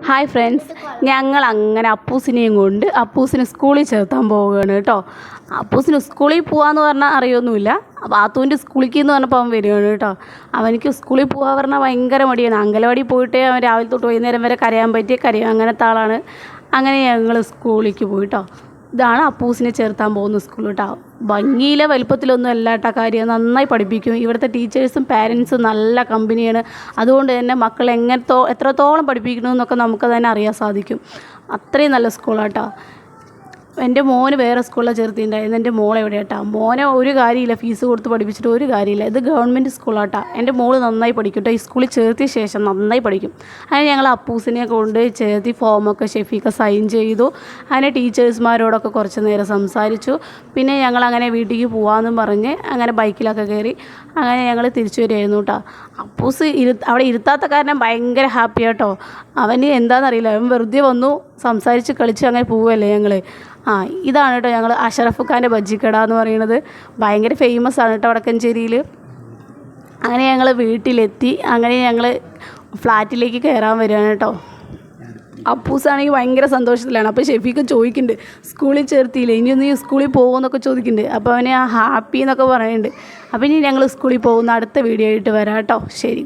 Hi friends, ഞങ്ങൾ അങ്ങനെ അപ്പൂസിനെയും കൊണ്ട് അപ്പൂസിനെ സ്കൂളിൽ ചേർത്താൻ പോവുകയാണ് കേട്ടോ. അപ്പൂസിന് സ്കൂളിൽ പോകാമെന്ന് പറഞ്ഞാൽ അറിയൊന്നുമില്ല. പാത്തുവിൻ്റെ സ്കൂളിലേക്ക് എന്ന് പറഞ്ഞപ്പോൾ അവൻ വരികയാണ് കേട്ടോ. അവനിക്ക് സ്കൂളിൽ പോകാൻ പറഞ്ഞാൽ ഭയങ്കര മടിയാണ്. അങ്കലവാടി പോയിട്ടേ അവൻ രാവിലെ തൊട്ട് വൈകുന്നേരം വരെ കരയാൻ പറ്റിയ കരയും, അങ്ങനത്തെ ആളാണ്. അങ്ങനെ ഞങ്ങൾ സ്കൂളിലേക്ക് പോയി കേട്ടോ. ഇതാണ് അപ്പൂസിനെ ചേർത്താൻ പോകുന്ന സ്കൂൾ കേട്ടോ. ഭംഗിയിലെ വലിപ്പത്തിലൊന്നും അല്ല കേട്ടോ കാര്യം, നന്നായി പഠിപ്പിക്കും. ഇവിടുത്തെ ടീച്ചേഴ്സും പാരൻസും നല്ല കമ്പനിയാണ്. അതുകൊണ്ട് തന്നെ മക്കൾ എത്രത്തോളം പഠിപ്പിക്കണമെന്നൊക്കെ നമുക്ക് തന്നെ അറിയാൻ സാധിക്കും. അത്രയും നല്ല സ്കൂളാട്ടോ. എൻ്റെ മോന് വേറെ സ്കൂളിൽ ചേർത്തിട്ടുണ്ടായിരുന്നു. എൻ്റെ മോളെ എവിടെ കേട്ടോ. മോനെ ഒരു കാര്യമില്ല, ഫീസ് കൊടുത്ത് പഠിപ്പിച്ചിട്ട് ഒരു കാര്യമില്ല. ഇത് ഗവൺമെൻറ് സ്കൂളാട്ടോ. എൻ്റെ മോള് നന്നായി പഠിക്കും കേട്ടോ. ഈ സ്കൂളിൽ ചേർത്തിയ ശേഷം നന്നായി പഠിക്കും. അങ്ങനെ ഞങ്ങൾ അപ്പൂസിനെ കൊണ്ട് ചേർത്തി ഫോമൊക്കെ ഷെഫീക്ക സൈൻ ചെയ്തു. അങ്ങനെ ടീച്ചേഴ്സ്മാരോടൊക്കെ കുറച്ച് നേരം സംസാരിച്ചു. പിന്നെ ഞങ്ങൾ അങ്ങനെ വീട്ടിലേക്ക് പോകാമെന്നും പറഞ്ഞ് അങ്ങനെ ബൈക്കിലൊക്കെ കയറി അങ്ങനെ ഞങ്ങൾ തിരിച്ചു വരികയായിരുന്നു കേട്ടോ. അപ്പൂസ് അവിടെ ഇരുത്താത്ത കാരണം ഭയങ്കര ഹാപ്പി കേട്ടോ. അവന് എന്താണെന്നറിയില്ല, അവൻ വെറുതെ വന്നു സംസാരിച്ച് കളിച്ച് അങ്ങനെ പോവുകയല്ലേ ഞങ്ങൾ. ഇതാണ് കേട്ടോ ഞങ്ങൾ അഷറഫ് ഖാൻ്റെ ബജ്ജിക്കട എന്ന് പറയുന്നത്. ഭയങ്കര ഫേമസ് ആണ് കേട്ടോ വടക്കഞ്ചേരിയിൽ. അങ്ങനെ ഞങ്ങൾ വീട്ടിലെത്തി. അങ്ങനെ ഞങ്ങൾ ഫ്ലാറ്റിലേക്ക് കയറാൻ വരികയാണ് കേട്ടോ. അപ്പൂസാണെങ്കിൽ ഭയങ്കര സന്തോഷത്തിലാണ്. അപ്പോൾ ഷെഫീക്ക് ചോദിക്കുന്നുണ്ട്, സ്കൂളിൽ ചേർത്തിയില്ലേ, ഇനിയൊന്ന് ഈ സ്കൂളിൽ പോകുമെന്നൊക്കെ ചോദിക്കുന്നുണ്ട്. അപ്പോൾ അവന് ഹാപ്പി എന്നൊക്കെ പറയുന്നുണ്ട്. അപ്പോൾ ഇനി ഞങ്ങൾ സ്കൂളിൽ പോകുന്ന അടുത്ത വീഡിയോ ആയിട്ട് വരാം കേട്ടോ. ശരി.